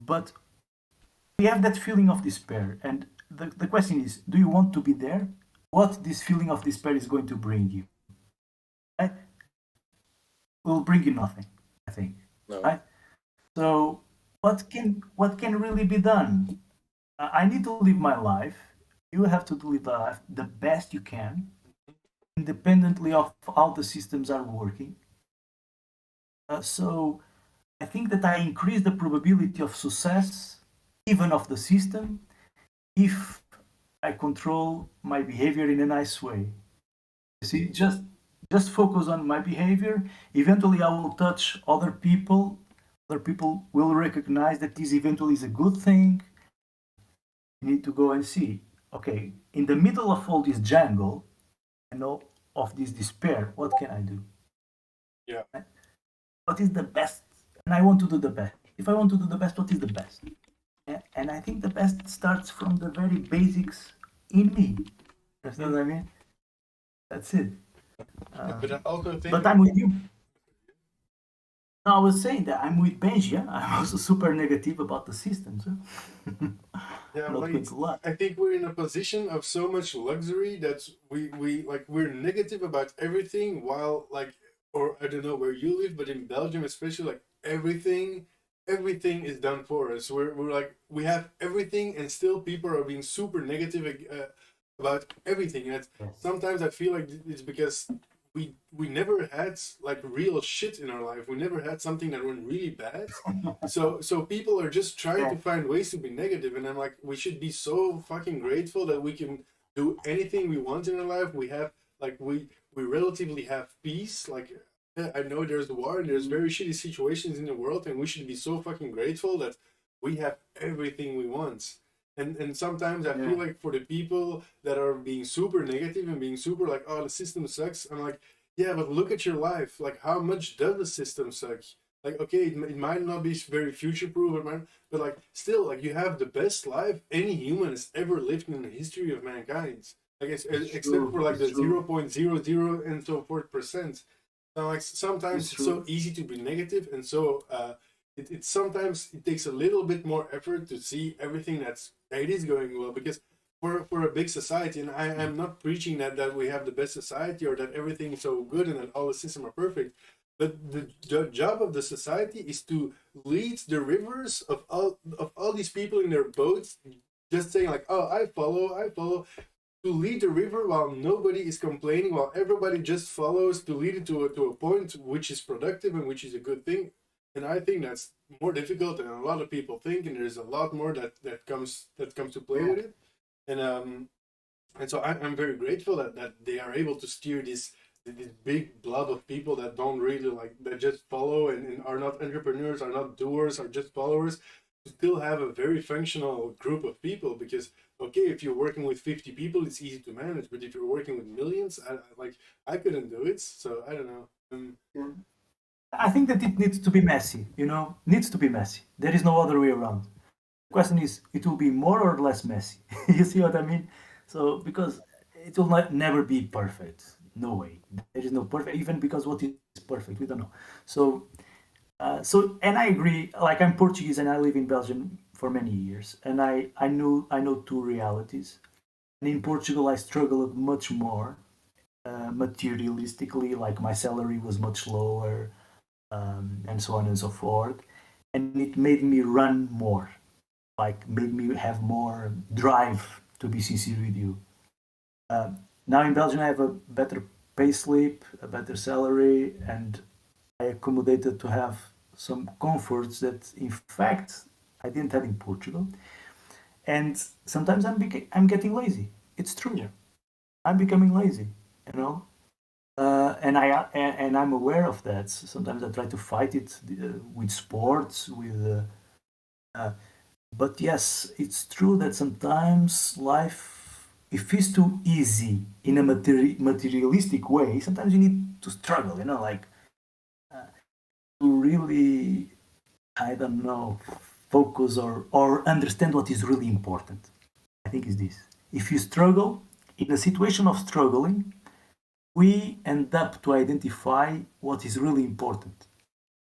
But we have that feeling of despair. And the question is, do you want to be there? What this feeling of despair is going to bring you? Right? Will bring you nothing, I think. No. Right? So what can really be done? I need to live my life. You have to live the life the best you can, independently of how the systems are working. So I think that I increase the probability of success, even of the system, if I control my behavior in a nice way. You see, just focus on my behavior. Eventually, I will touch other people. Other people will recognize that this eventually is a good thing. You need to go and see. Okay, in the middle of all this jungle, I know of this despair. What can I do? Yeah. What is the best? And I want to do the best. If I want to do the best, what is the best? And I think the best starts from the very basics in me. That's what I mean. That's it. But I also think. But I'm with you. No, I was saying that I'm with Benji. Yeah? I'm also super negative about the systems. Yeah, Not like going to lie. I think we're in a position of so much luxury that we like we're negative about everything while like or I don't know where you live, but in Belgium especially like everything is done for us. We're like we have everything and still people are being super negative about everything. And Yes. sometimes I feel like it's because we never had like real shit in our life. We never had something that went really bad. So people are just trying Yeah. to find ways to be negative, and I'm like, we should be so fucking grateful that we can do anything we want in our life. We have like we relatively have peace. Like I know there's war and there's very shitty situations in the world, and we should be so fucking grateful that we have everything we want. And sometimes I Yeah. feel like for the people that are being super negative and being super like, oh, the system sucks. I'm like, yeah, but look at your life. Like, how much does the system suck? Like, okay, it might not be very future proof, but like, still, like, you have the best life any human has ever lived in the history of mankind. Like, It's except for true. like It's the true. 0.00 and so forth percent. And like, sometimes It's it's so true. easy to be negative, and so it sometimes it takes a little bit more effort to see everything that is going well because for a big society, and I am not preaching that we have the best society or that everything is so good and that all the systems are perfect, but the job of the society is to lead the rivers of all these people in their boats, just saying like, oh, I follow, to lead the river while nobody is complaining, while everybody just follows to lead it to a point which is productive and which is a good thing. And I think that's more difficult than a lot of people think, and there's a lot more that comes to play Yeah. with it. And so I'm very grateful that they are able to steer this big blob of people that don't really like that just follow and are not entrepreneurs, are not doers, are just followers, to still have a very functional group of people. Because okay, if you're working with 50 people, it's easy to manage, but if you're working with millions, like I couldn't do it. So I don't know. Yeah. I think that it needs to be messy, needs to be messy. There is no other way around. The question is, it will be more or less messy. You see what I mean? So, because it will never be perfect. No way. There is no perfect, even because what is perfect, we don't know. So, and I agree. Like I'm Portuguese and I live in Belgium for many years, and I know two realities. And in Portugal, I struggled much more materialistically. Like my salary was much lower, and so on and so forth. And it made me run more, like made me have more drive, to be sincere with you. Now in Belgium, I have a better pay slip, a better salary, and I accommodated to have some comforts that, in fact, I didn't have in Portugal. And sometimes I'm getting lazy. It's true. Yeah. I'm becoming lazy, you know. And I'm aware of that. Sometimes I try to fight it with sports, uh, but yes, it's true that sometimes life, if it's too easy in a materialistic way, sometimes you need to struggle, like to really, I don't know, focus or understand what is really important. I think is this. If you struggle, in a situation of struggling, we end up to identify what is really important.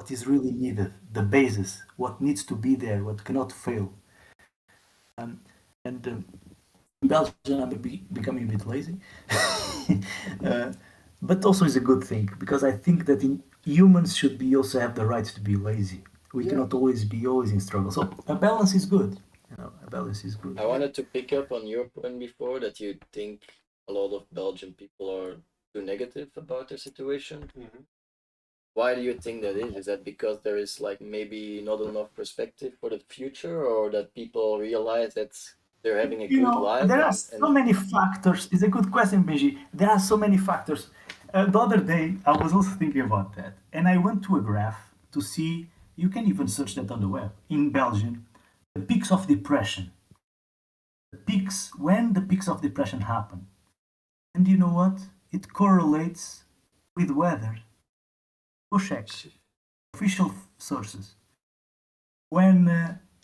what is really needed, the basis, what needs to be there, what cannot fail. Um, and in Belgium, I'm becoming a bit lazy, uh, but also is a good thing because I think that humans should be also have the right to be lazy. We Yeah. cannot always be always in struggle. So a balance is good. A balance is good. I wanted to pick up on your point before that you think a lot of Belgian people are too negative about their situation. Mhm. Why do you think that is? Is that because there is like maybe not enough perspective for the future, or that people realize that they're having a good life There are and so many factors. It's a good question, Benji. There are so many factors. The other day, I was also thinking about that, and I went to a graph to see. You can even search that on the web in Belgium. The peaks of depression. The peaks when the peaks of depression happen, and you know what? It correlates with weather. Go check official sources. When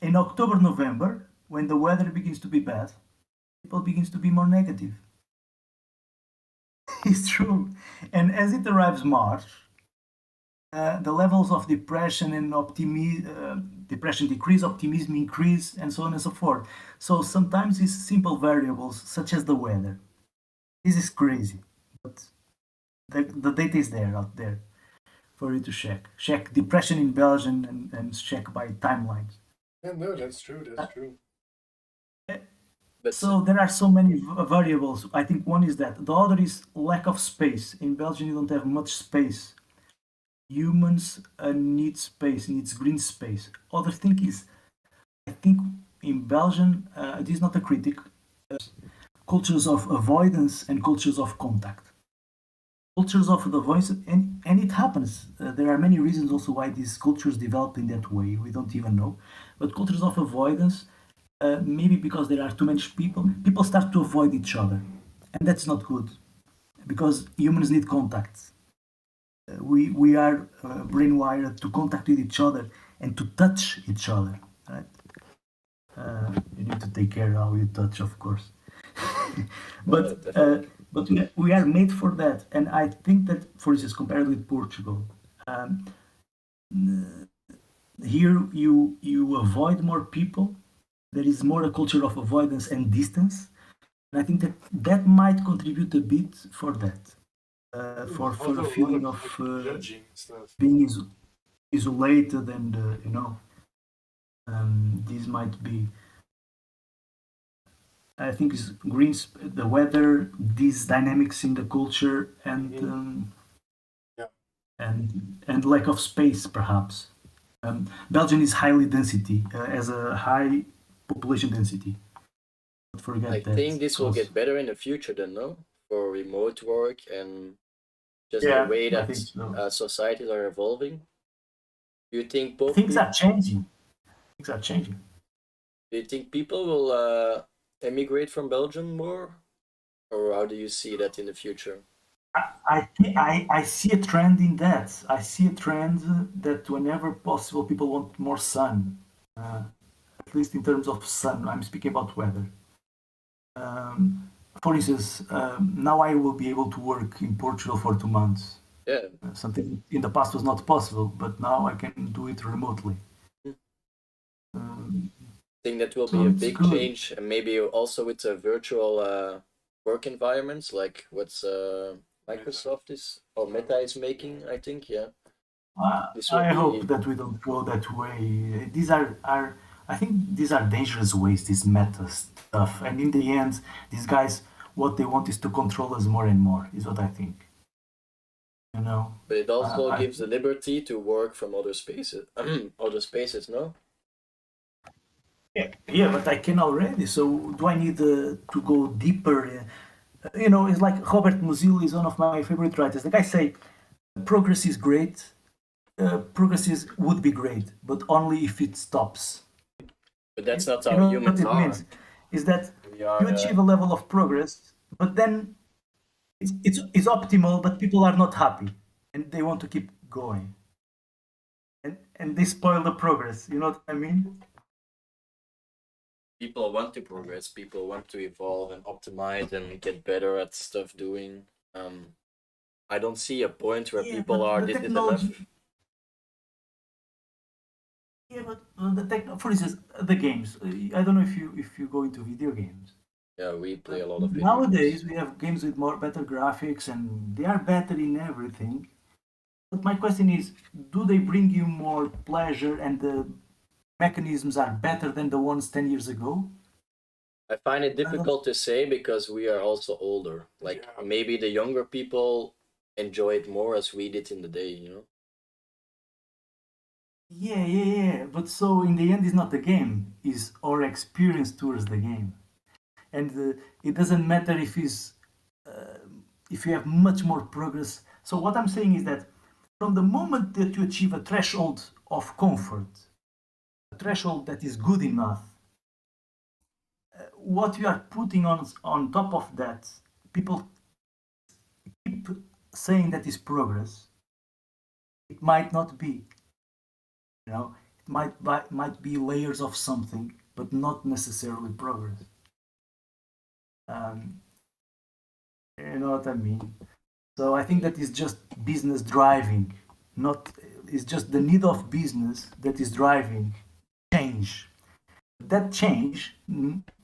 in October, November, when the weather begins to be bad, people begins to be more negative. It's true. And as it arrives March, the levels of depression and depression decrease, optimism increase, and so on and so forth. So sometimes it's simple variables such as the weather. This is crazy, but the data is there out there for you to check. Check depression in Belgium and check by timelines. Yeah, no, that's true. That's true. but So there are so many variables. I think one is that. The other is lack of space. In Belgium, you don't have much space. Humans need space, needs green space. Other thing is, I think in Belgium, it is not a critic. Cultures of avoidance and cultures of contact. Cultures of the voice, and it happens. There are many reasons also why these cultures develop in that way. We don't even know. But cultures of avoidance, maybe because there are too many people start to avoid each other, and that's not good because humans need contact. We are brainwired to contact with each other and to touch each other, right? You need to take care how you touch, of course. but definitely. but we are made for that, and I think that, for instance, compared with Portugal, um, here you avoid more people. There is more a culture of avoidance and distance, and I think that that might contribute a bit for that, for Also, a a lot feeling of of like judging stuff. being isolated, and this might be. I think is the weather, these dynamics in the culture, Mhm. Yeah. and lack of space, perhaps. Belgium is highly density, has a high population density. Don't I forget think that this will also. get better in the future, then, no? For remote work and just the Yeah, way I that think so. societies are evolving. Do you think both Things people? are changing. Things are changing. Do you think people will emigrate from Belgium more, or how do you see that in the future? I see a trend in that. I see a trend that whenever possible, people want more sun. Uh, at least in terms of sun. I'm speaking about weather. Um, for instance, now I will be able to work in Portugal for 2 months. Yeah, Something in the past was not possible, but now I can do it remotely. I Um, think that will be so a it's big good. change, and maybe also with the virtual work environments, like what's Meta. Microsoft is or Meta is making. I think, yeah, this will I hope be. that we don't go that way. These are I think these are dangerous ways, this meta stuff. And in the end, these guys, what they want is to control us more and more, is what I think. You know, But it also I gives the liberty to work from other spaces, other spaces. No, yeah, yeah, but I can already. So do I need to go deeper? It's like Robert Musil is one of my favorite writers. The guy say progress is great. Progress would be great, but only if it stops. but that's not You how know what humans it are. means? Is that We are. you achieve a level of progress, but then it's optimal, but people are not happy and they want to keep going, and they spoil the progress. You know what I mean? People want to progress. People want to evolve and optimize and get better at stuff doing. Um, I don't see a point where Yeah, people but are. the This is technology. enough. Yeah, but for instance, the games. I don't know if you go into video games. Yeah, we play But a lot of video games. nowadays we have games with more better graphics and they are better in everything. But my question is, do they bring you more pleasure and the mechanisms are better than the ones 10 years ago? I find it I don't. difficult to say because we are also older. Like Yeah. maybe the younger people enjoy it more as we did in the day, you know? Yeah, yeah, yeah. But so in the end, it's not the game; it's our experience towards the game, and it doesn't matter uh, if you have much more progress. So what I'm saying is that from the moment that you achieve a threshold of comfort, a threshold that is good enough, what you are putting on top of that, people keep saying that is progress. It might not be, you know. It might be layers of something, but not necessarily progress. Um, you know what I mean? So I think that is just business driving, not it's just the need of business that is driving change. That change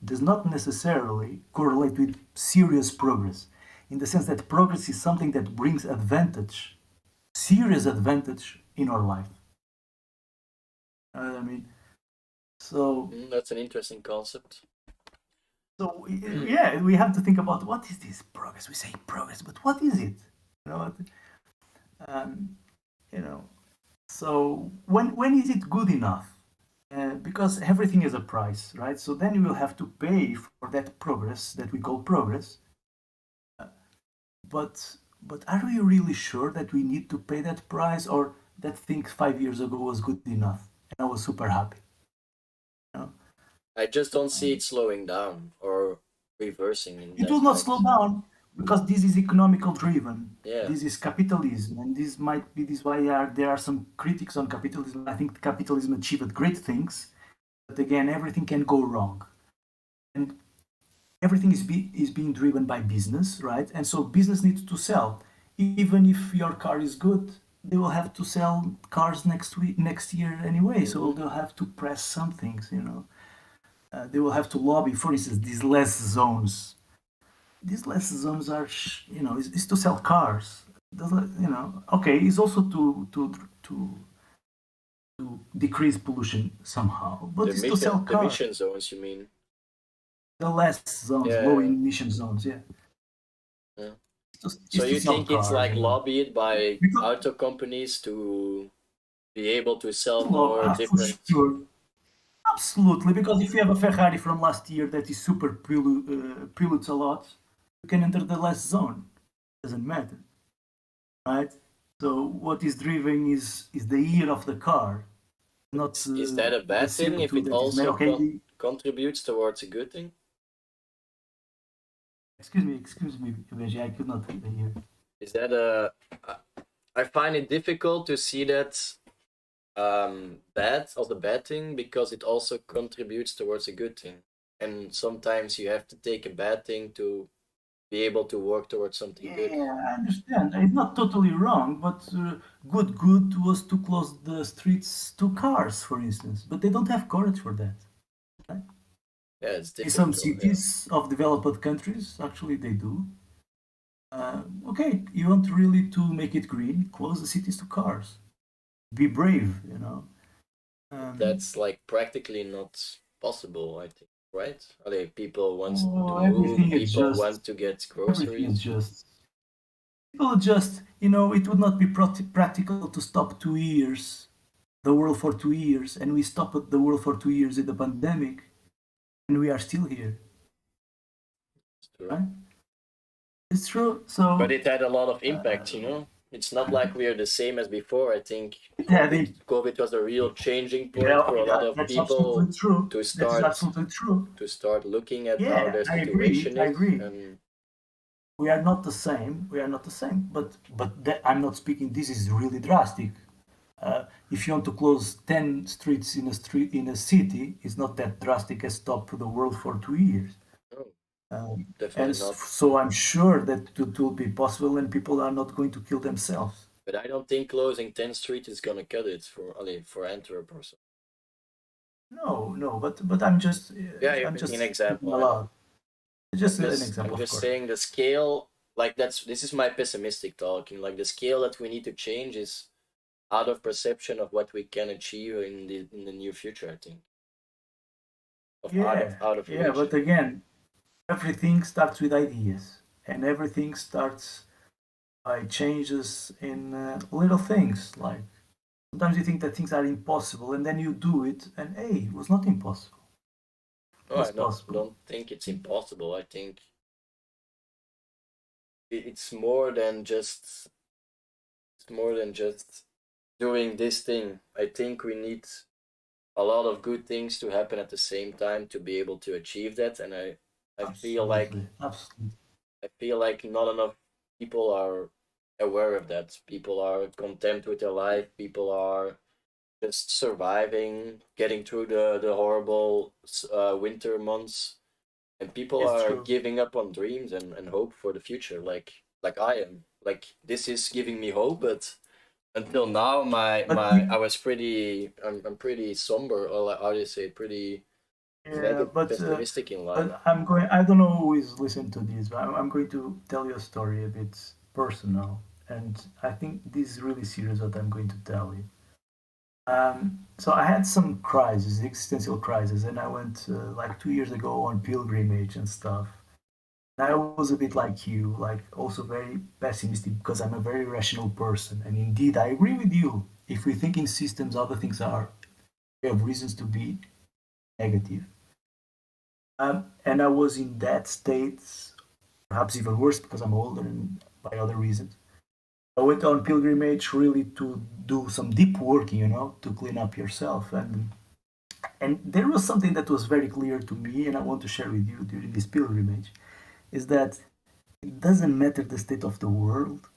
does not necessarily correlate with serious progress, in the sense that progress is something that brings advantage, serious advantage in our life. You know what I mean? So, That's an interesting concept. yeah, we have to think about what is this progress. We say progress, but what is it? You know what? Um, you know. So when is it good enough? Because everything is a price, right? So then you will have to pay for that progress that we call progress. But are we really sure that we need to pay that price, or that thing 5 years ago was good enough and I was super happy? You know? I just don't see it slowing down or reversing in It that will not slow fact. down because this is economical driven. Yeah, This is capitalism, and this might be this why there are some critics on capitalism. I think capitalism achieved great things, but again, everything can go wrong, and everything is being driven by business, right? And so business needs to sell. Even if your car is good, they will have to sell cars next year anyway. So hmm they'll have to press some things, you know. They will have to lobby. For instance, these less zones. These less zones are, you know, is to sell cars. You know, okay, it's also to decrease pollution somehow, but the it's to sell the cars. mission zones, you mean? The less zones, low Yeah, emission zones, yeah. yeah. So It's to you sell think it's cars, like you know. lobbied by Because auto companies to be able to sell more for different? sure, absolutely. Because if you have a Ferrari from last year that is super pollutes a lot, you can enter the less zone. Doesn't matter, right? So what is driven is the year of the car, not Is that a the bad thing if CO2 it that is made. also Okay, contributes towards a good thing? excuse me, Benji, I could not hear. Is that a? I find it difficult to see that bad as a bad thing because it also contributes towards a good thing. And sometimes you have to take a bad thing to be able to work towards something good. Yeah, I understand. It's not totally wrong, but good was to close the streets to cars, for instance. But they don't have courage for that. Right? Yeah, it's In some difficult. Yeah. cities of developed countries, actually, they do. Okay, you want really to make it green? Close the cities to cars. Be brave, you know. Um, That's like practically not possible, I think, right? People want to oh, move, people want to get everything is groceries. just. People just, you know, it would not be practical to stop 2 years, the world for 2 years, and we stopped the world for 2 years in the pandemic, and we are still here, It's true. right? It's true. But So it had a lot of uh, impact, you know? It's not like we are the same as before. I think it had COVID a, COVID was a real changing point yeah, for a lot of that's absolutely people true. to That is start absolutely true. looking at how Yeah, their I agree. situation I is. agree. And We are not the same. We are not the same. But I'm not speaking. This is really drastic. If you want to close 10 streets in a city, it's not that drastic as stop the world for 2 years. no, And definitely not. so I'm sure that it will be possible, and people are not going to kill themselves. But I don't think closing 10 streets is gonna cut it for Antwerp or so. No, but I'm just Yeah, you're I'm making an just thinking example. I know. aloud. Just an I'm example, of just course. saying the scale, like this is my pessimistic talking. Like the scale that we need to change is out of perception of what we can achieve in the near future. I think of Yeah, out of yeah, reach. but again, everything starts with ideas, and everything starts by changes in little things. Like sometimes you think that things are impossible, and then you do it, and hey, it was not impossible. It No, was I possible. don't think it's impossible. I think it's more than just doing this thing. I think we need a lot of good things to happen at the same time to be able to achieve that. And I feel like Absolutely, absolutely. not enough people are aware of that. People are content with their life. People are just surviving, getting through the horrible winter months, and people It's are true. giving up on dreams and hope for the future. Like I am. Like this is giving me hope, but until now, But I was I'm pretty somber, or like, how do you say, pretty yeah, negative, pessimistic in life. but I'm going. I don't know who is listening to this, but I'm going to tell you a story a bit personal, and I think this is really serious what I'm going to tell you. So I had some crisis, existential crisis, and I went like 2 years ago on pilgrimage and stuff. And I was a bit like you, like also very pessimistic because I'm a very rational person. And indeed, I agree with you. If we think in systems, other things are, we have reasons to be negative. And I was in that state, perhaps even worse because I'm older and by other reasons. I went on pilgrimage really to do some deep work, to clean up yourself. And there was something that was very clear to me, and I want to share with you during this pilgrimage, is that it doesn't matter the state of the world.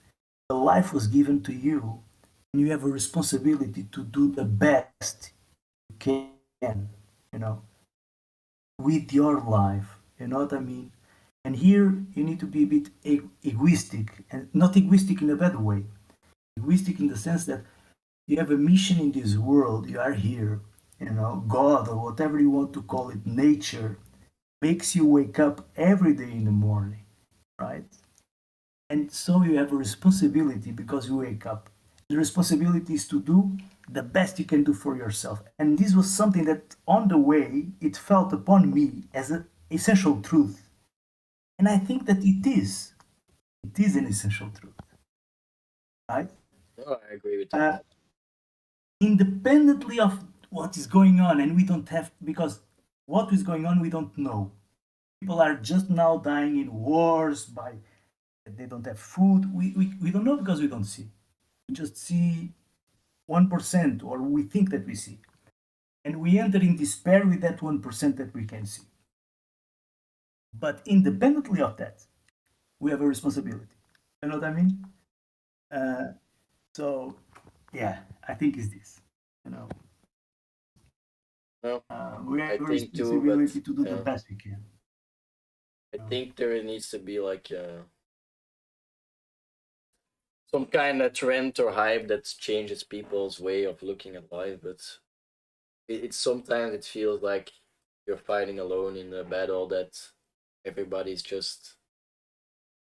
The life was given to you, and you have a responsibility to do the best you can, you know, with your life. You know what I mean? And here you need to be a bit egoistic, and not egoistic in a bad way. Egoistic in the sense that you have a mission in this world. You are here. God or whatever you want to call it, nature makes you wake up every day in the morning, right? And so you have a responsibility because you wake up. The responsibility is to do the best you can do for yourself. And this was something that on the way it felt upon me as an essential truth. And I think that it is. It is an essential truth, right? No, I agree with that. Uh, Independently of what is going on, and we don't have, because what is going on, we don't know. People are just now dying in wars by they don't have food. We don't know because we don't see. We just see 1%, or we think that we see. And we enter in despair with that 1% that we can see. But independently of that, we have a responsibility. You know what I mean? Uh, so, yeah, I think it's this. You know, No, we have I a think too, but responsibility to do the yeah, best we can. I You know? think there needs to be like some kind of trend or hype that changes people's way of looking at life. But it's sometimes it feels like you're fighting alone in a battle that everybody's just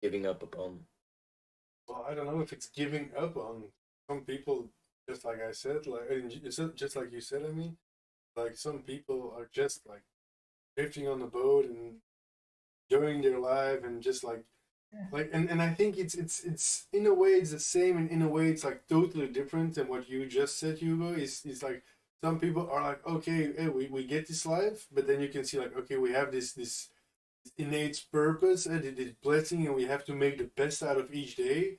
giving up upon. Well, I don't know if it's giving up on some people. Just like I said, like just like you said. I mean, like some people are just like drifting on the boat and enjoying their life and just like and I think it's in a way it's the same, and in a way it's like totally different than what you just said, Hugo. Is like some people are like, okay, hey, we get this life, but then you can see like, okay, we have this innate purpose and it is blessing, and we have to make the best out of each day.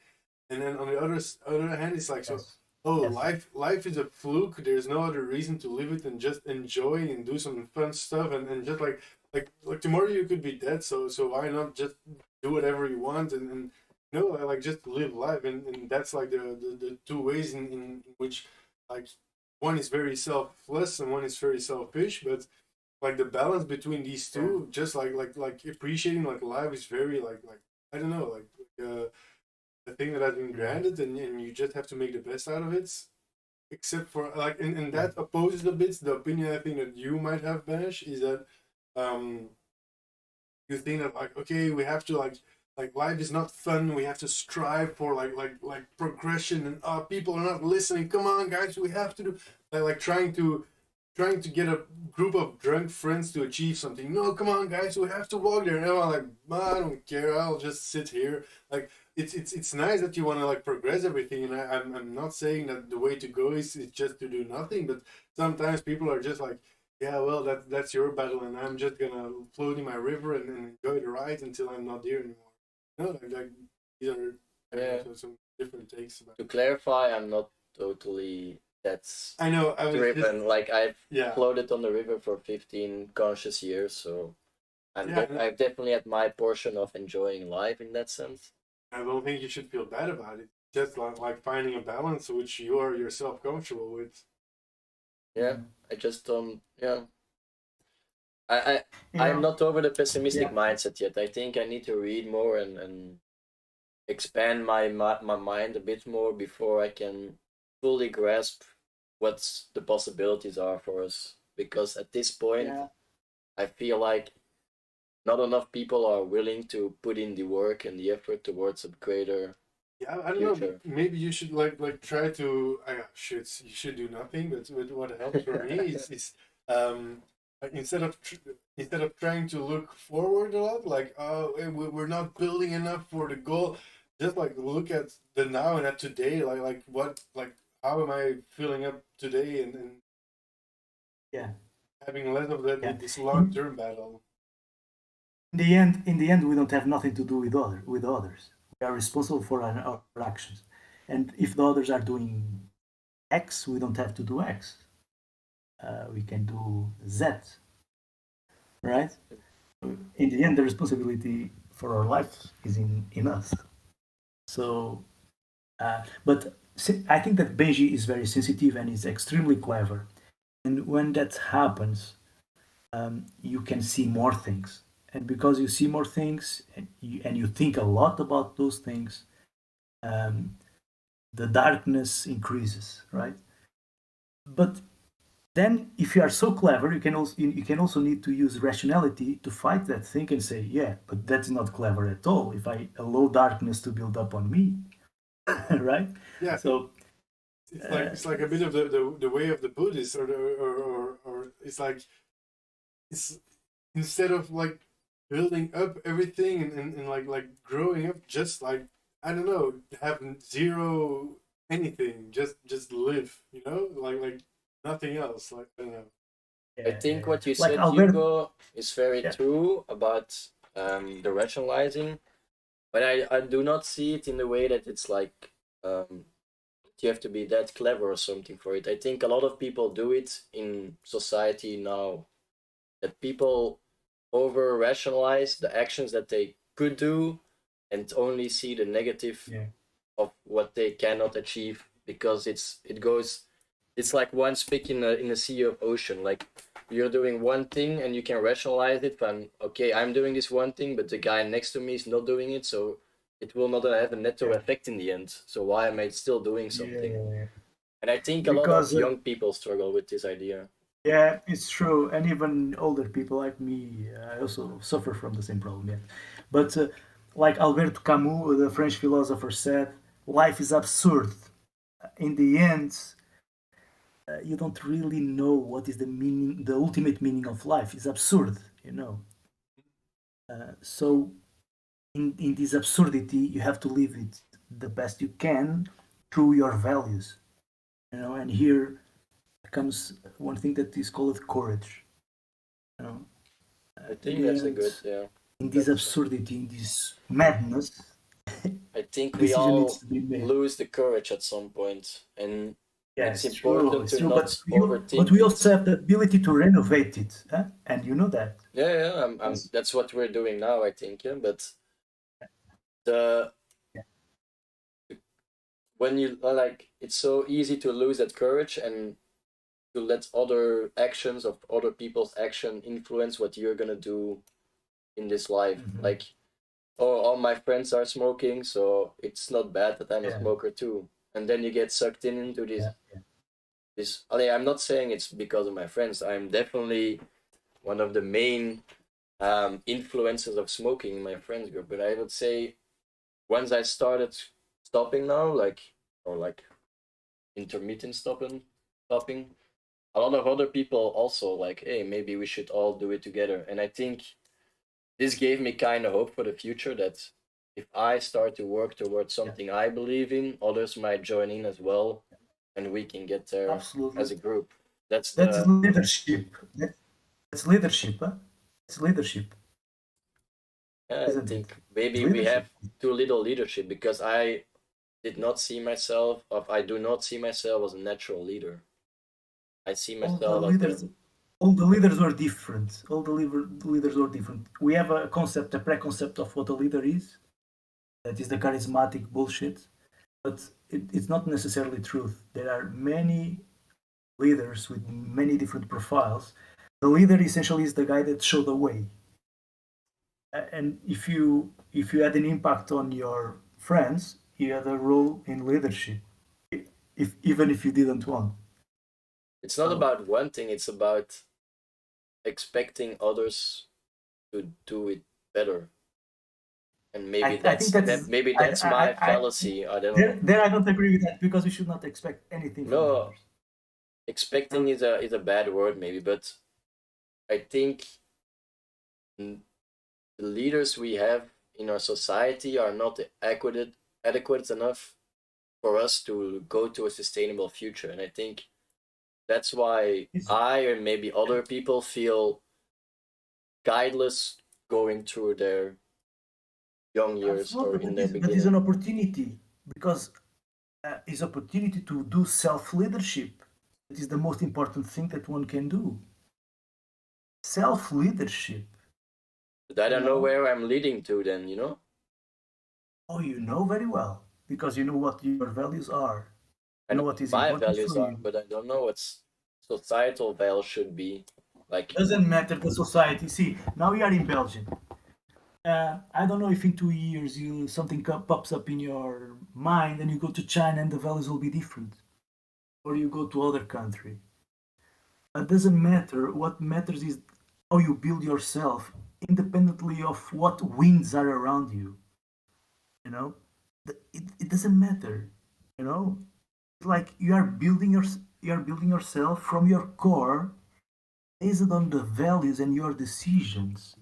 And then on the other hand, it's like, so Yes. oh, Yes. life is a fluke. There's no other reason to live it than just enjoy and do some fun stuff, and just like tomorrow you could be dead, so why not just do whatever you want, and like just live life. And that's like the two ways in which, like, one is very selfless and one is very selfish, but like the balance between these Yeah. two, just like appreciating like life is very like I don't know, like a thing that has been Yeah. granted, and you just have to make the best out of it. except for like, and that opposes a bit the opinion I think that you might have, Bash, is that um you think that like, okay, we have to like life is not fun, we have to strive for like progression, and people are not listening, come on guys, we have to do like trying to get a group of drunk friends to achieve something. No, come on guys, we have to walk there. And I'm like, I don't care, I'll just sit here. Like it's nice that you want to like progress everything, and I'm not saying that the way to go is just to do nothing, but sometimes people are just like, yeah, well, that's your battle, and I'm just gonna float in my river and enjoy the ride until I'm not there anymore. No, like these are Yeah. some different takes about. To clarify, I'm not totally that's I know. I was driven. just, Like I've yeah. floated on the river for 15 conscious years, so Yeah, I've definitely had my portion of enjoying life in that sense. I don't think you should feel bad about it. Just like finding a balance which you are yourself comfortable with. Yeah, I just don't. Yeah, I You I'm know, not over the pessimistic yeah, mindset yet. I think I need to read more and expand my mind a bit more before I can fully grasp what the possibilities are for us. Because at this point, yeah, I feel like not enough people are willing to put in the work and the effort towards a greater Yeah, I don't know. future. Maybe you should like try to. I should you should do nothing. But what helps for me is like instead of trying to look forward a lot, like oh we're not building enough for the goal. Just like look at the now and at today. Like what like how am I filling up today, and yeah, having less of that yeah. this long term battle. In the end, we don't have nothing to do with others. We are responsible for our actions, and if the others are doing X, we don't have to do X. We can do Z, right? In the end, the responsibility for our lives is in us. So, but I think that Benji is very sensitive and is extremely clever. And when that happens, you can see more things. And because you see more things and you think a lot about those things, um, the darkness increases, right? But then, if you are so clever, you can also need to use rationality to fight that thing and say, yeah, but that's not clever at all. If I allow darkness to build up on me, right? Yeah, So, it's like a bit of the way of the Buddhist, or it's like it's instead of like building up everything and like growing up, just like I don't know, having zero anything, just live, like nothing else, like I don't know. I yeah, think what you like said, Albert, Hugo, is very yeah, true about the rationalizing, but I do not see it in the way that it's like you have to be that clever or something for it. I think a lot of people do it in society now, that people over rationalize the actions that they could do and only see the negative yeah, of what they cannot achieve, because it's like one speck in a sea of ocean. Like you're doing one thing and you can rationalize it from, okay, I'm doing this one thing but the guy next to me is not doing it, so it will not have a netto yeah, effect in the end, so why am I still doing something? yeah. And I think a lot of Because young people struggle with this idea. yeah, it's true, and even older people like me, I also suffer from the same problem. Yeah, but like Alberto Camus, the French philosopher, said, life is absurd. In the end, you don't really know what is the meaning, the ultimate meaning of life. It's absurd, you know. So in this absurdity, you have to live it the best you can through your values, you know. And here comes one thing that is called courage, you know. I In think the that's a end, good, yeah, in this that's absurdity, in this madness, I think we decision needs all to be made. lose the courage at some point, and Yeah, it's important it's to true. not But overthink we it. also have the ability to renovate it, huh? And you know that. Yeah, yeah, Yes. that's what we're doing now, I think. Yeah, but the Yeah, when you like, it's so easy to lose that courage and to let other actions of other people's action influence what you're gonna do in this life. hmm, Like, oh, all my friends are smoking, so it's not bad that I'm a yeah, smoker too. And then you get sucked in into this yeah, is, I'm not saying it's because of my friends. I'm definitely one of the main influences of smoking in my friends group. But I would say once I started stopping now, like intermittent stopping, a lot of other people also like, hey, maybe we should all do it together. And I think this gave me kind of hope for the future that if I start to work towards Yeah, something I believe in, others might join in as well, and we can get there as absolutely. a group. That's That's the leadership. That's leadership, huh? It's leadership, I isn't it? think It's maybe we leadership. have too little leadership because I did not see myself of I do not see myself as a natural leader. I see All the myself as a leaders, all the leaders were different. All the leaders were different. We have a concept, a preconcept of what a leader is. That is the charismatic bullshit. But it's not necessarily truth. There are many leaders with many different profiles. The leader essentially is the guy that showed the way. And if you had an impact on your friends, you had a role in leadership, if even if you didn't want. it's not So about one thing, it's about expecting others to do it better. And maybe I think that's maybe that's my fallacy. I don't know. there I don't agree with that because we should not expect anything from No, others. expecting No? is a bad word maybe, but I think the leaders we have in our society are not adequate enough for us to go to a sustainable future. And I think that's why It's, I and maybe other people feel guideless going through their young years or absolutely, in but their is beginning. an opportunity because is opportunity to do self leadership. It is the most important thing that one can do. Self leadership, But I you don't know know. where I'm leading to then, you know? Oh, you know very well because you know what your values are. I You know know what is what my important values for are, you. but I don't know what's societal values should be. Like, Doesn't matter the society. See, now we are in Belgium. I don't know if in 2 years you something pops up in your mind and you go to China and the values will be different, or you go to other country. It doesn't matter. What matters is how you build yourself, independently of what winds are around you. You know, it doesn't matter. You know, it's like you are building yourself from your core based on the values and your decisions.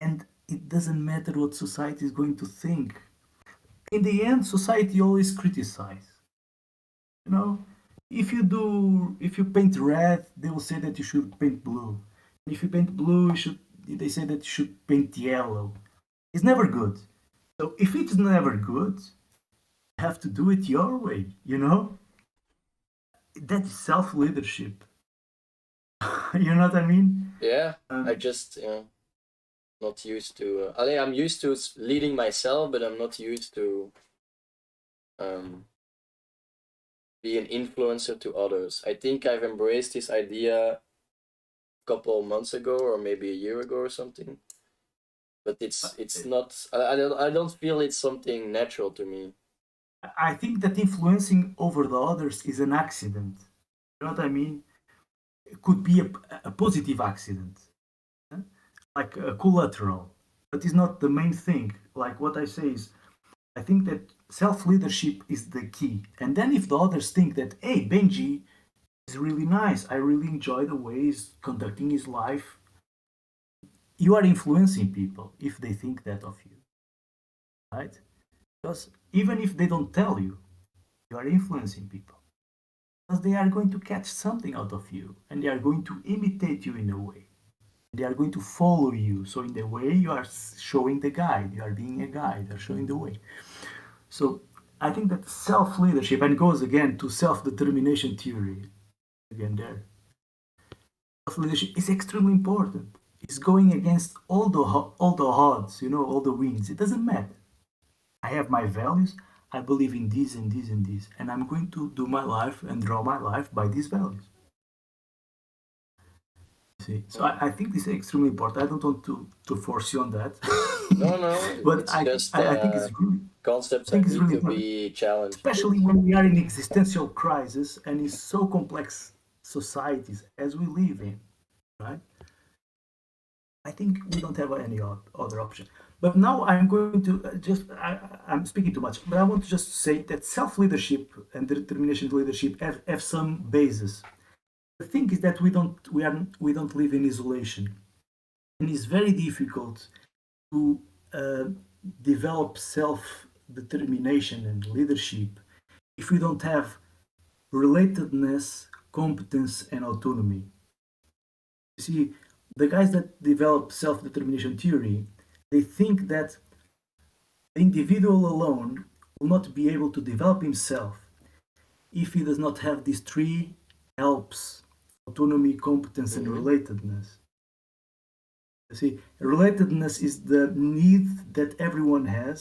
And it doesn't matter what society is going to think. In the end, society always criticizes. You know, if you paint red, they will say that you should paint blue. If you paint blue, they say that you should paint yellow. It's never good. So if it's never good, you have to do it your way. You know, that's self leadership. You know what I mean? yeah, I Um, just, not used to. I'm used to leading myself, but I'm not used to um, be an influencer to others. I think I've embraced this idea a couple months ago, or maybe a year ago, or something. But it's not. I don't feel it's something natural to me. I think that influencing over the others is an accident. You know what I mean? It could be a positive accident, eh? Like a collateral, but it's not the main thing. Like what I say is, I think that self leadership is the key. And then if the others think that, hey, Benji is really nice, I really enjoy the way he's conducting his life, you are influencing people if they think that of you, right? Because even if they don't tell you, you are influencing people. Because they are going to catch something out of you and they are going to imitate you in a way. They are going to follow you. So, in the way, you are showing the guide, you are being a guide, you're showing the way. So, I think that self leadership, and goes again to self determination theory, again there, self leadership is extremely important. It's going against all the odds, all the winds. It doesn't matter. I have my values. I believe in this and this and this, and I'm going to do my life and draw my life by these values. See, so Mm. I think this is extremely important. I don't want to force you on that, No, no, but it's just I think it's really. concepts I think that it's need really to important, be challenged. especially when we are in existential crisis and in so complex societies as we live in, right? I think we don't have any other option. But now I'm going to I'm speaking too much, but I want to just say that self leadership and determination leadership have some basis. The thing is that we don't live in isolation, and it's very difficult to uh, develop self determination and leadership if we don't have relatedness, competence, and autonomy. You see, the guys that develop self determination theory, they think that the individual alone will not be able to develop himself if he does not have these three helps: autonomy, competence, and Mm-hmm. relatedness. You see, relatedness is the need that everyone has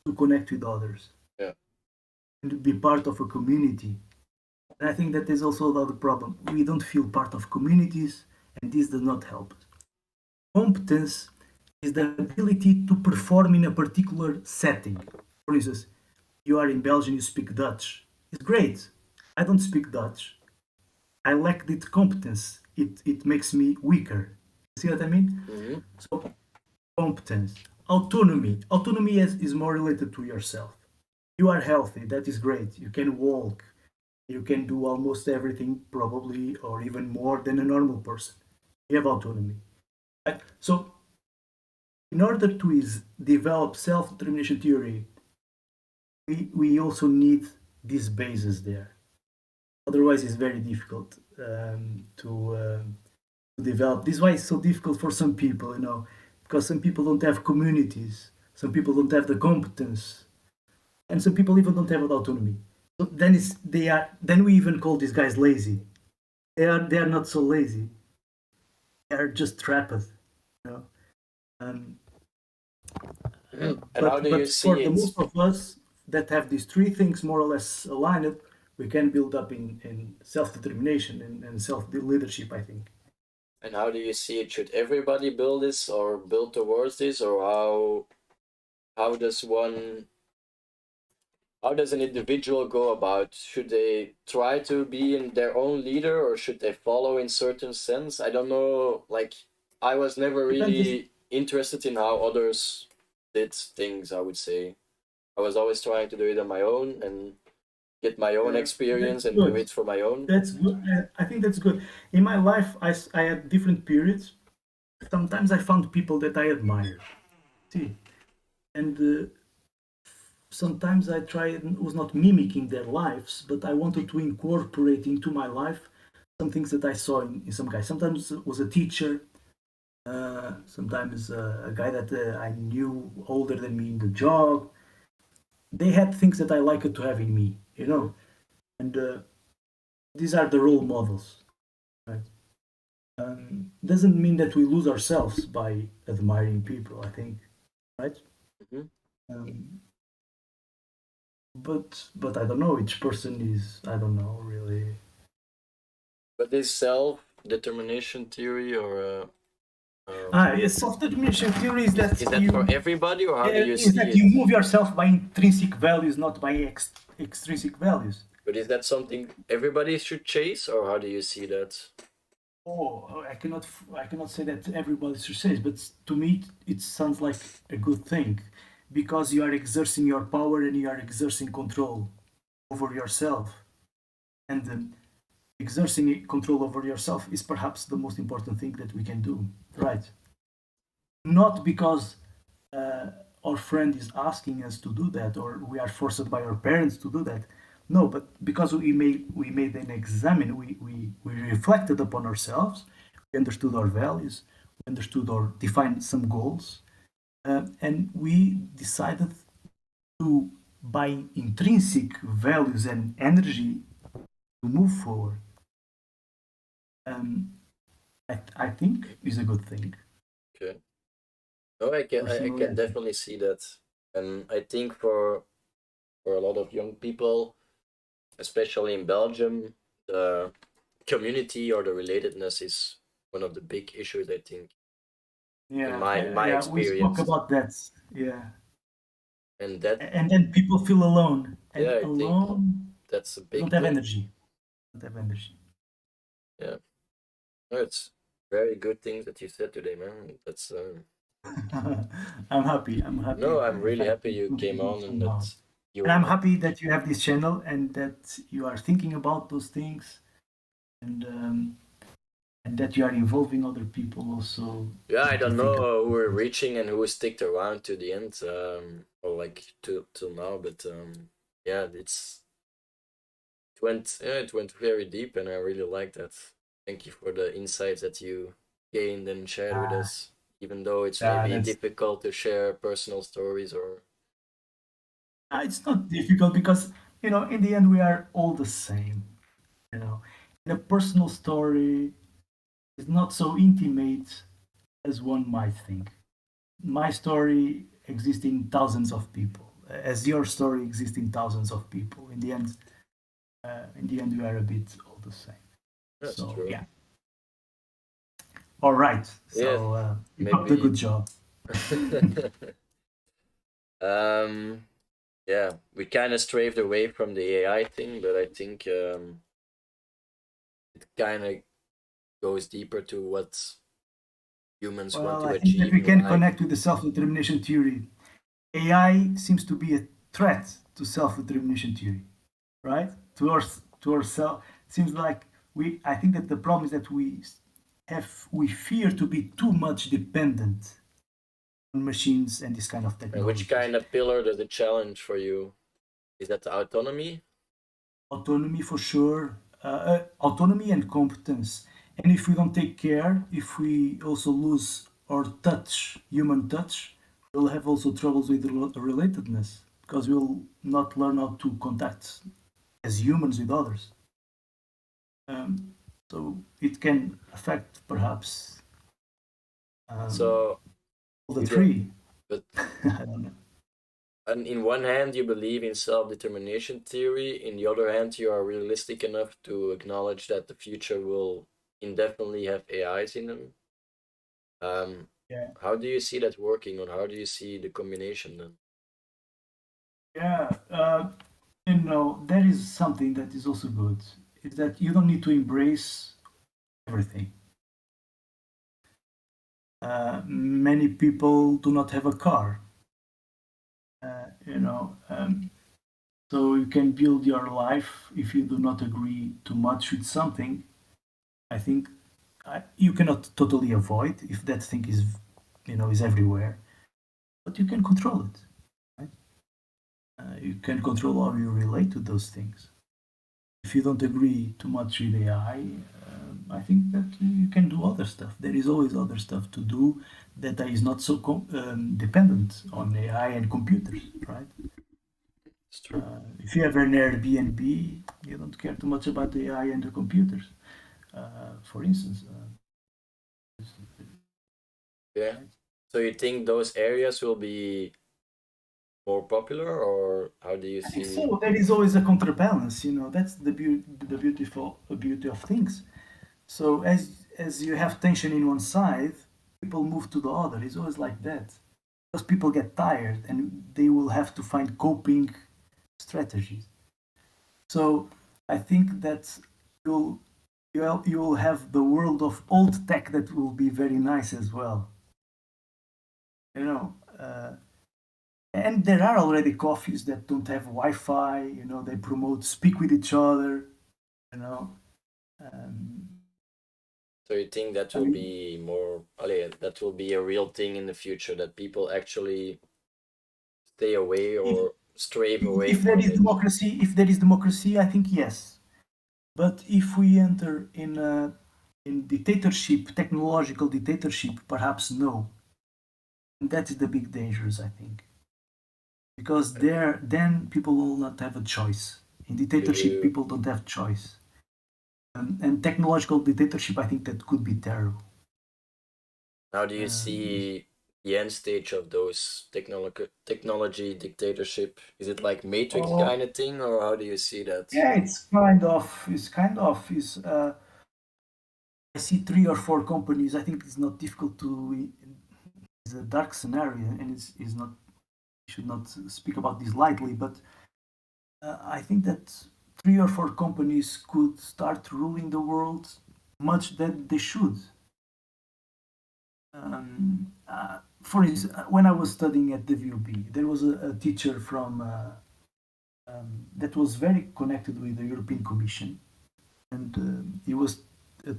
to connect with others Yeah. and to be part of a community. And I think that is also another problem. We don't feel part of communities, and this does not help us. Competence is the ability to perform in a particular setting. For instance, you are in Belgium, you speak Dutch. It's great. I don't speak Dutch. I lack this competence. It makes me weaker. See what I mean? Mm-hmm. So, competence. Autonomy. Autonomy is more related to yourself. You are healthy. That is great. You can walk. You can do almost everything, probably, or even more than a normal person. You have autonomy. Right? So, in order to develop self determination theory, we also need these bases there. Otherwise, it's very difficult to develop. This is why it's so difficult for some people, because some people don't have communities, some people don't have the competence, and some people even don't have autonomy. So then we even call these guys lazy. They are not so lazy. They are just trapped, you know. Um, Mm-hmm. And how but do you but for see the it? most of us that have these three things more or less aligned, we can build up in self determination and self leadership, I think. And how do you see it? Should everybody build this or build towards this, or how does one how does an individual go about? Should they try to be in their own leader, or should they follow in certain sense? I don't know. Like, I was never Depends. really interested in how others did things, I would say. I was always trying to do it on my own and get my own That's experience and do good. it for my own. That's good. I think that's good. In my life, I had different periods. Sometimes I found people that I admired. See, and sometimes I tried was not mimicking their lives, but I wanted to incorporate into my life some things that I saw in some guys. Sometimes it was a teacher, sometimes a guy that I knew older than me in the job. They had things that I liked to have in me, Mm-hmm. and these are the role models, right? Doesn't mean that we lose ourselves by admiring people, I think, right? Mm-hmm. Um, but I don't know. Each person is, I don't know really. But this self determination theory, or Yes, self-determination theory is that is that for everybody, or how do you is see that you it? move yourself by intrinsic values, not by extrinsic values. But is that something everybody should chase, or how do you see that? Oh, I cannot say that everybody should say it, but to me, it sounds like a good thing because you are exerting your power and you are exerting control over yourself. And exerting control over yourself is perhaps the most important thing that we can do, right? Not because uh, our friend is asking us to do that or we are forced by our parents to do that. No, but because we made an examine, we reflected upon ourselves, we understood our values, we understood or defined some goals, and we decided to, by intrinsic values and energy, to move forward. Um, I think is a good thing Okay. No, I personally. can I think. definitely see that, and I think for a lot of young people, especially in Belgium, the community or the relatedness is one of the big issues. I think in Yeah, my yeah, we spoke experience. about that. Yeah, And that, And then people feel alone, and yeah, I think alone that's a they don't big have thing. energy. Don't have energy. Yeah, no, it's very good things that you said today, man. That's I'm happy. I'm happy no, I'm if really I happy can you came contribute on and somehow. that you And were I'm not. happy that you have this channel and that you are thinking about those things, and that you are involving other people also Yeah, I to don't think about know who we're things. reaching and who sticked around to the end, or like to till now, but yeah, it went very deep, and I really like that. Thank you for the insights that you gained and shared with Ah, us, even though it's maybe that's difficult to share personal stories or it's not difficult because in the end we are all the same. You know, and a personal story is not so intimate as one might think. My story exists in thousands of people, as your story exists in thousands of people. In the end, we are a bit all the same. that's So true. yeah, all right. Yeah, So keep up the maybe. good job. um, yeah, we kind of strayed away from the AI thing, but I think it kind of goes deeper to what humans want Well, to I think that achieve we in can life. connect with the self-determination theory. AI seems to be a threat to self-determination theory, right? To ourselves. Seems like we. I think that the problem is that we fear to be too much dependent on machines and this kind of And which technologies. kind of pillar does it challenge for you? Is that the autonomy? Autonomy for sure, autonomy and competence. And if we don't take care, if we also lose our touch, human touch, we'll have also troubles with relatedness because we'll not learn how to contact as humans with others. Um, so it can affect perhaps So all the you don't, three. but I don't know. and in one hand you believe in self-determination theory, in the other hand you are realistic enough to acknowledge that the future will indefinitely have AIs in them. Um, Yeah, how do you see that working, or how do you see the combination then? yeah. There is something that is also good. Is that you don't need to embrace everything. Many people do not have a car, uh, you know. So you can build your life if you do not agree too much with something. I think you cannot totally avoid if that thing is everywhere, but you can control it. Right? You can control how you relate to those things. If you don't agree too much with AI, I think that you can do other stuff. There is always other stuff to do that is not so dependent on AI and computers, right? It's true. If you have an Airbnb, you don't care too much about the AI and the computers. For instance, Yeah. right? So you think those areas will be more popular, or how do you I think see? so. There is always a counterbalance. That's the beauty of things. So as you have tension in one side, people move to the other. It's always like that. Because people get tired and they will have to find coping strategies. So I think that you'll you'll have the world of old tech that will be very nice as well. You know, and there are already coffees that don't have Wi-Fi. They promote speak with each other. You know, um, So you think that I will mean, be more, oh yeah, that will be a real thing in the future, that people actually stay away if or stray away if there from is it? democracy, I think yes. But if we enter in dictatorship, technological dictatorship, perhaps no. And that is the big dangers, I think, because there then people will not have a choice. In Do dictatorship, you, people don't have choice, and technological dictatorship, I think that could be terrible. how do you Um, see the end stage of those technology dictatorship? Is it like Matrix oh, kind of thing, or how do you see that? yeah, it's I see 3 or 4 companies. I think it's not difficult to. It's a dark scenario, and it's not should not speak about this lightly, but I think that 3 or 4 companies could start ruling the world much that they should. For instance, when I was studying at the VUB, there was a teacher from that was very connected with the European Commission, and he was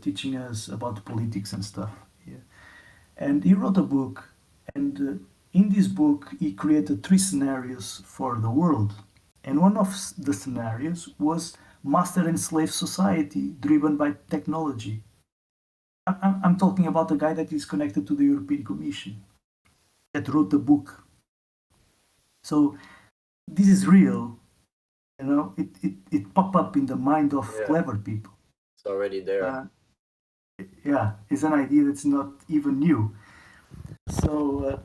teaching us about politics and stuff. Yeah. And he wrote a book, and in this book, he created 3 scenarios for the world. And one of the scenarios was master and slave society driven by technology. I'm talking about a guy that is connected to the European Commission that wrote the book. So this is real, it pop up in the mind of Yeah. clever people. It's already there. Yeah, it's an idea that's not even new. So,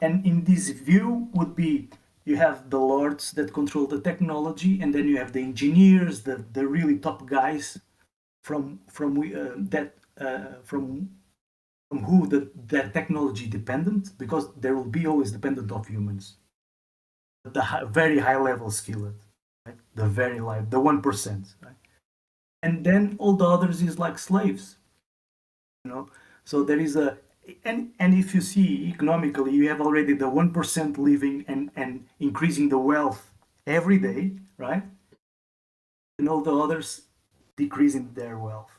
and in this view would be you have the lords that control the technology, and then you have the engineers, the really top guys from who that technology dependent, because there will be always dependent of humans. Very high level skilled, right? The very live, the 1%, right? And then all the others is like slaves, So there is and if you see economically, you have already the 1% living and increasing the wealth every day, right? And all the others decreasing their wealth.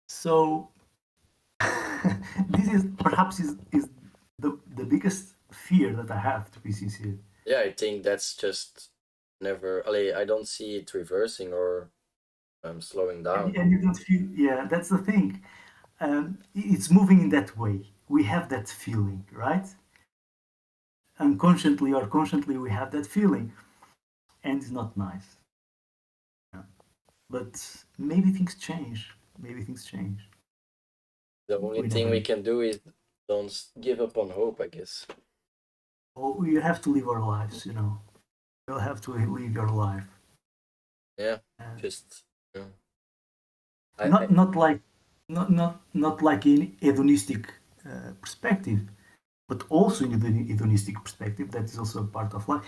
So this is perhaps is the biggest fear that I have, to be sincere. Yeah, I think that's just never. I don't see it reversing or slowing down. And you don't feel, yeah, that's the thing. It's moving in that way. We have that feeling, right? Unconsciously or consciously, we have that feeling, and it's not nice. Yeah. But maybe things change. Maybe things change. The only We thing never we know. can do is don't give up on hope, I guess. Oh, we have to live our lives, You'll have to live your life. Yeah, Uh, just not like in hedonistic perspective, but also in the hedonistic perspective. That is also a part of life.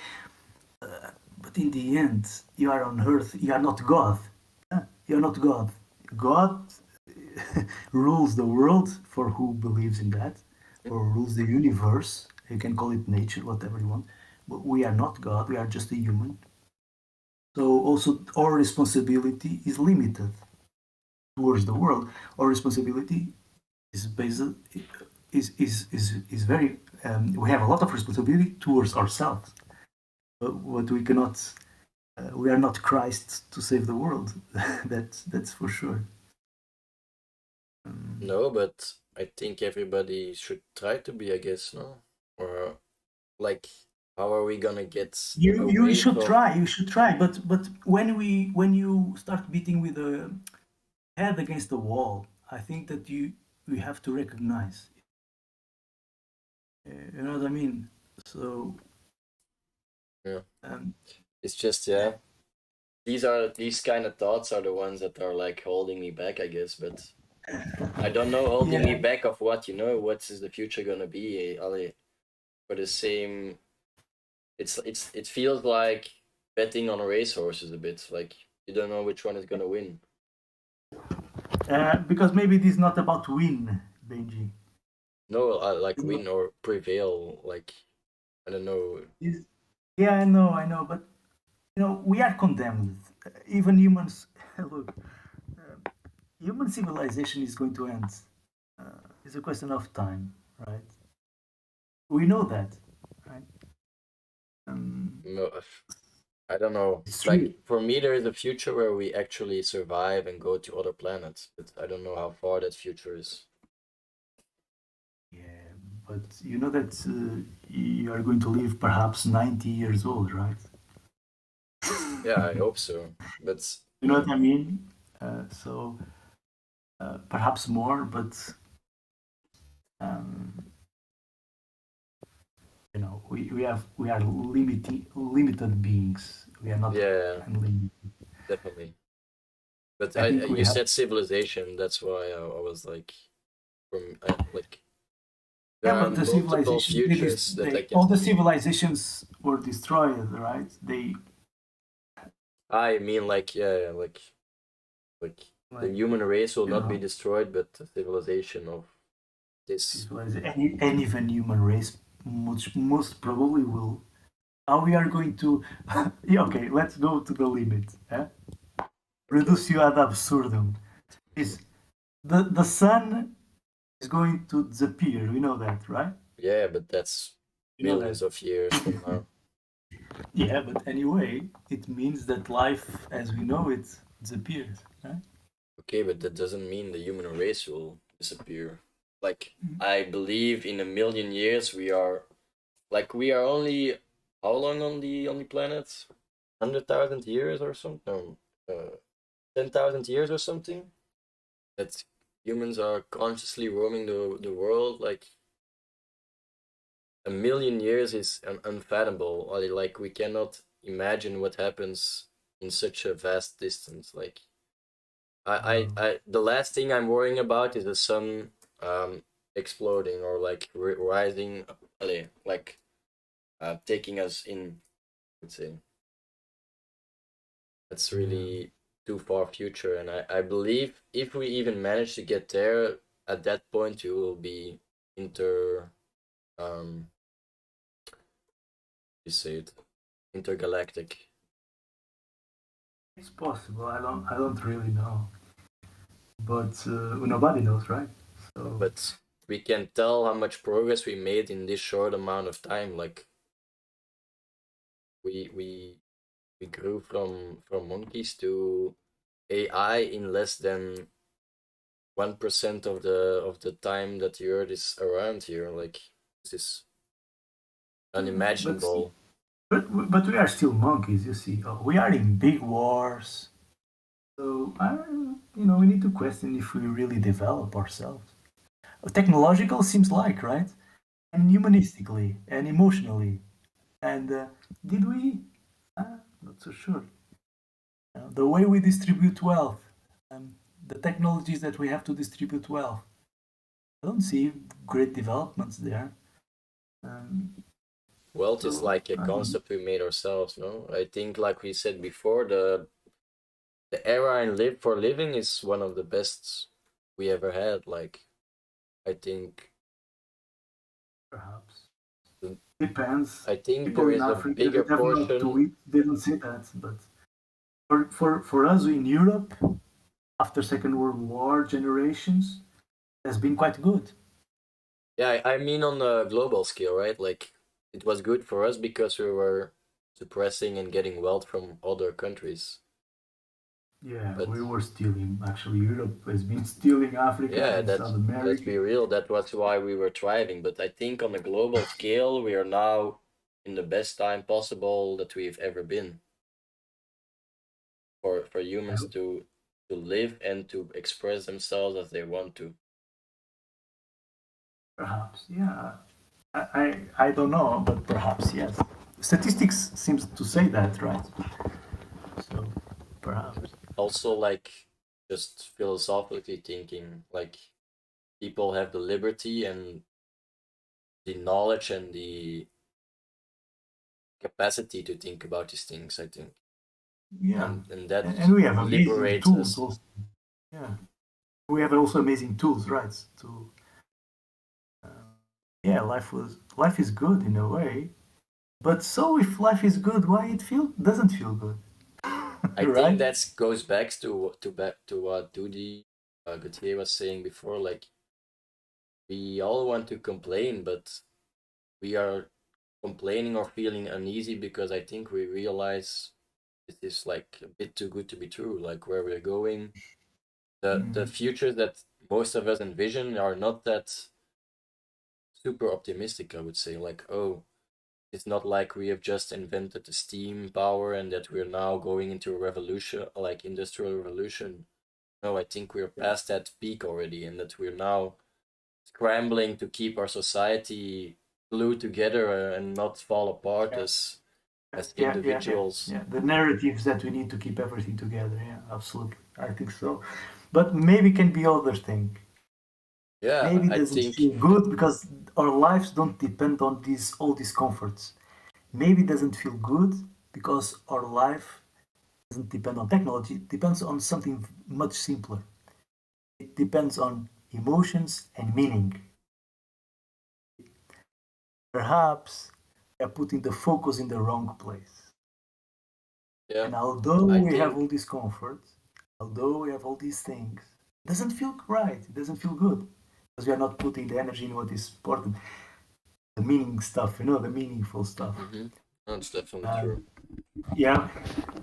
But in the end, you are on earth. You are not God. You are not God. God rules the world for who believes in that, or rules the universe. You can call it nature, whatever you want. But we are not God. We are just a human. So also our responsibility is limited towards the world. Our responsibility is based is very. We have a lot of responsibility towards ourselves, but what we cannot. We are not Christ to save the world. That's for sure. no, but I think everybody should try to be, I guess, no? Or like, how are we gonna get You away should from? try. You should try. But when you start beating with the head against the wall, I think that you have to recognize. You know what I mean? So Yeah, um, it's just these kind of thoughts are the ones that are like holding me back, I guess. But I don't know, holding me yeah, back of what, what is the future gonna be? For the same, it feels like betting on racehorses a bit. Like you don't know which one is gonna win. because maybe it is not about win, Benji. No, like You know, win or prevail. Like I don't know. yeah, I know, but we are condemned. Even humans. Look, human civilization is going to end. It's a question of time, right? We know that, right? No, I don't know. It's Like true. for me, there is a future where we actually survive and go to other planets, but I don't know how far that future is. Yeah, but you know that you are going to live perhaps 90 years old, right? Yeah, I hope so. But You know what I mean? So perhaps more, but um, we are limited beings. We are not yeah, unlimited. definitely. But I think we you have. said civilization. That's why I was like, from like There Yeah, are but the multiple civilization, futures that I can all the see. civilizations were destroyed, right? I mean, like, yeah, like the Like, human race will you not be know, destroyed, but the civilization of this. civilization, and even human race, most probably will. How we are going to? Yeah, okay, let's go to the limit. Eh? Okay. Reducio ad absurdum. Is the sun is going to disappear? We know that, right? Yeah, but that's You know that. millions of years from now. Yeah, but anyway, it means that life as we know it disappears, right? Okay, but that doesn't mean the human race will disappear. Like, I believe in a million years we are only how long on the planet? 100,000 years or something? No, 10,000 years or something? That humans are consciously roaming the world. Like, a million years is unfathomable. Like, we cannot imagine what happens in such a vast distance. Like, the last thing I'm worrying about is the sun exploding or like rising, like taking us in. Let's say that's Yeah. really too far future, and I believe if we even manage to get there, at that point you will be inter um you say it intergalactic. It's possible. I don't really know, but nobody knows, right? So But we can tell how much progress we made in this short amount of time. Like we we we grew from monkeys to AI in less than 1% of the time that the Earth is around here. Like, this is but unimaginable. but we are still monkeys, you see. We are in big wars, so we need to question if we really develop ourselves. Technological seems like, right, and humanistically and emotionally, and did we? Not so sure. The way we distribute wealth, um, the technologies that we have to distribute wealth. I don't see great developments there. Um, Wealth is so like a I don't know. concept we made ourselves, no? I think, like we said before, the era in live for living is one of the best we ever had. Like, I think Perhaps the- depends. I think People there in is a Africa bigger that have not to portion. eat, they don't see that. But for us in Europe, after Second World War generations, has been quite good. Yeah, I mean on a global scale, right? Like, it was good for us because we were suppressing and getting wealth from other countries. Yeah, But we were stealing. Actually, Europe has been stealing Africa yeah, and South let's America. be real. That was why we were thriving. But I think on a global scale, we are now in the best time possible that we've ever been for humans to live and to express themselves as they want to. Perhaps, yeah. I don't know, but perhaps yes. Statistics seems to say that, right? So perhaps. Also, like, just philosophically thinking, like, people have the liberty and the knowledge and the capacity to think about these things, I think, Yeah, and that and we have amazing liberates tools us. also. Yeah, we have also amazing tools, right? To yeah, life is good in a way. But so if life is good, why it doesn't feel good, I think right? that goes back to what Dudi Gautier was saying before. Like, we all want to complain, but we are complaining or feeling uneasy because I think we realize this is like a bit too good to be true. Like, where we're going, the Mm, futures that most of us envision are not that super optimistic. I would say, like, oh, it's not like we have just invented the steam power and that we're now going into a revolution, like industrial revolution. No, I think we're past that peak already, and that we're now scrambling to keep our society glued together and not fall apart yeah, as yeah. individuals. Yeah. The narratives that we need to keep everything together. Yeah, absolutely. I think so. But maybe can be other thing. Yeah, Maybe I doesn't think feel good because our lives don't depend on all these comforts. Maybe it doesn't feel good because our life doesn't depend on technology. It depends on something much simpler. It depends on emotions and meaning. Perhaps we are putting the focus in the wrong place. Yeah, And although I we have think all these comforts, although we have all these things, it doesn't feel right. It doesn't feel good because we are not putting the energy in what is important, the meaning stuff, the meaningful stuff. that's definitely Um, true. yeah,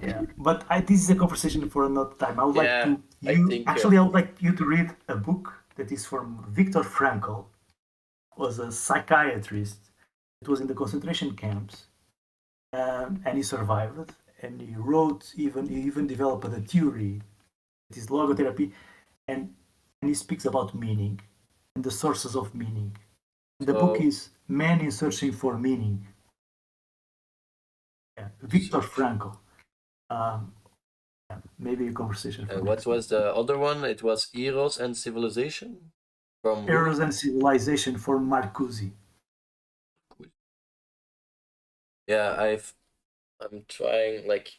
yeah. But this is a conversation for another time. I would like Yeah, to I you think actually I would like you to read a book that is from Viktor Frankl, was a psychiatrist. It was in the concentration camps, and he survived. And he even developed a theory. It is logotherapy, and he speaks about meaning and the sources of meaning. And the book so. is Man in Searching for Meaning. Yeah, Viktor Search. Frankl. Um, yeah, maybe a conversation for What next time. was the other one? It was Eros and Civilization from who? Eros and Civilization for Marcuse. Yeah, I'm trying, like,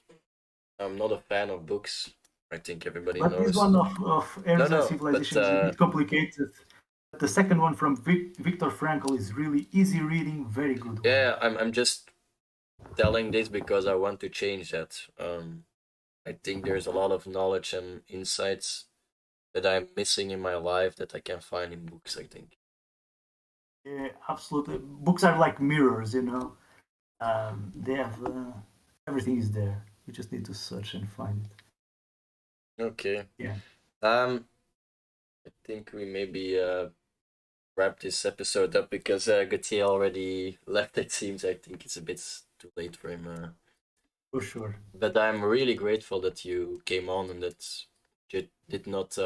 I'm not a fan of books. I think everybody But this knows. one of No, Eros and no, but Civilization is a bit complicated. The second one from Viktor Frankl is really easy reading, very good one. yeah, I'm just telling this because I want to change that. I think there's a lot of knowledge and insights that I'm missing in my life that I can find in books, I think. Yeah, absolutely. Books are like mirrors. They have everything is there. You just need to search and find it. Okay. Yeah. I think we maybe wrap this episode up because Gautier already left, it seems. I think it's a bit too late for him. For sure. But I'm really grateful that you came on and that you did not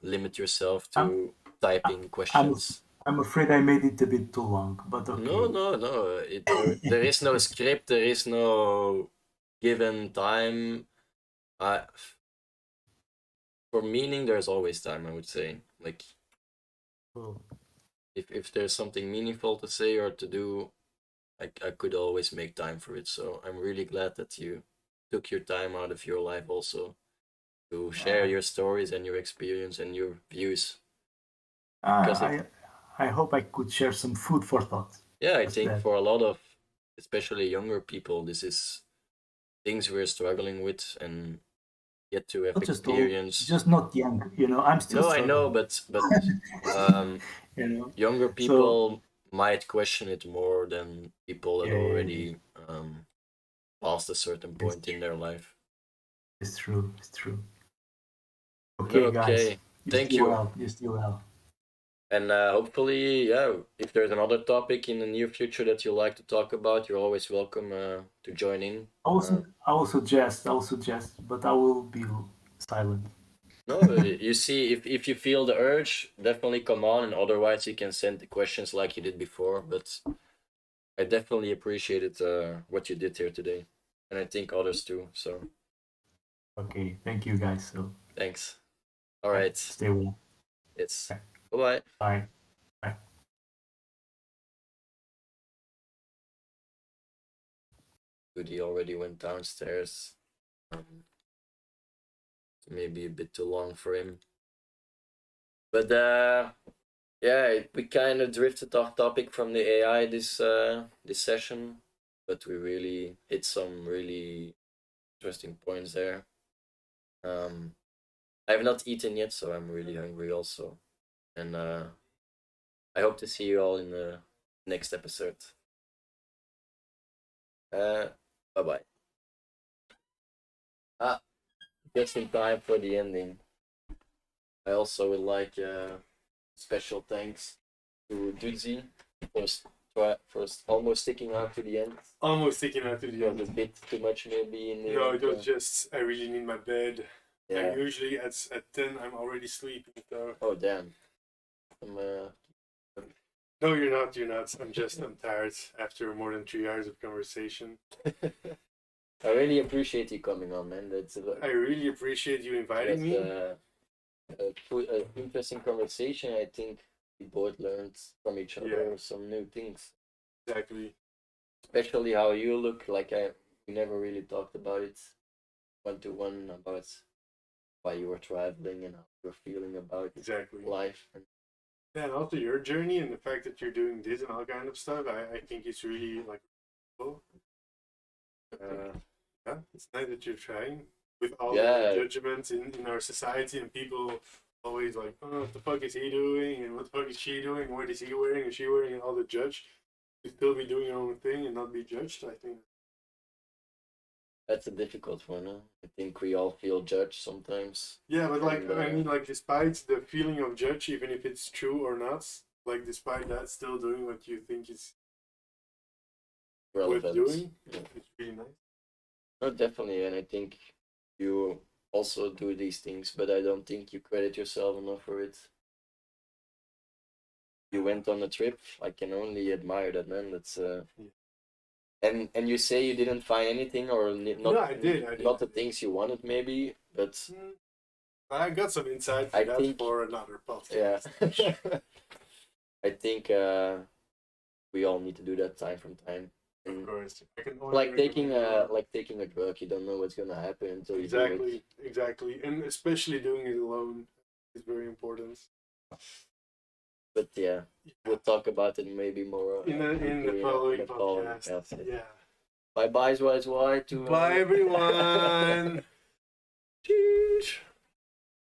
limit yourself I'm to typing I'm questions. I'm afraid I made it a bit too long, but No, okay. no, no. There is no script. There is no given time. I For meaning, there's always time. I would say, like, Cool. if there's something meaningful to say or to do, I could always make time for it. So I'm really glad that you took your time out of your life also to share Uh, your stories and your experience and your views. Because it, I I hope I could share some food for thought. yeah, I Just think that. for a lot of, especially younger people, this is things we're struggling with and get to have Not just old, experience. just not young. I'm still No, I know, struggling. but um, you know. younger So people might question it more than people that yeah, already past a certain it's point in their life. it's true. It's true. Okay, guys, Okay, you thank still you. well. You still well. And hopefully, yeah, if there's another topic in the near future that you like to talk about, you're always welcome to join in. I will suggest, but I will be silent. No, you see, if you feel the urge, definitely come on, and otherwise you can send the questions like you did before. But I definitely appreciated what you did here today, and I think others too. So Okay, thank you, guys. So thanks. All right, stay well. it's Okay, bye bye. bye. Bye. Goody already went downstairs. Maybe a bit too long for him. But yeah, we kind of drifted off topic from the AI this session, but we really hit some really interesting points there. Um, I have not eaten yet, so I'm really hungry also, and I hope to see you all in the next episode. Bye bye. Ah, just in time for the ending. I also would like special thanks to Dudzi for almost sticking out to the end. Almost sticking out to the It was end. a bit too much maybe in the No, end, it was just I really need my bed. yeah. I'm usually at 10 I'm already sleeping. So Oh damn. no, you're not. You're not. I'm tired after more than 3 hours of conversation. I really appreciate you coming on, man. That's I really appreciate you inviting me. an interesting conversation. I think we both learned from each other some new things. Exactly. Especially how you look. Like we never really talked about it one to one about why you were traveling and how you were feeling about Exactly. life. Yeah, and also your journey and the fact that you're doing this and all kind of stuff, I think it's really like cool. Yeah, it's nice that you're trying with all the judgments in our society and people always like, oh, what the fuck is he doing and what the fuck is she doing? What is he wearing and she wearing and all the judge. To still be doing your own thing and not be judged, I think. That's a difficult one. Huh? I think we all feel judged sometimes. Yeah, but like I mean, like despite the feeling of judge, even if it's true or not, like despite that, still doing what you think is relevant. Worth doing, it's really nice. No, definitely, and I think you also do these things, but I don't think you credit yourself enough for it. You went on a trip. I can only admire that, man. That's and you say you didn't find anything or not. No, I did. Not the things you wanted, maybe, but I got some insight for that for another podcast. Yeah, I think we all need to do that time from time. Of course, like taking a drug. You don't know what's gonna happen until you do it. Exactly, and especially doing it alone is very important. But yeah, we'll talk about it maybe more in the following podcast. Yeah. Bye bye, Bye everyone. Cheers.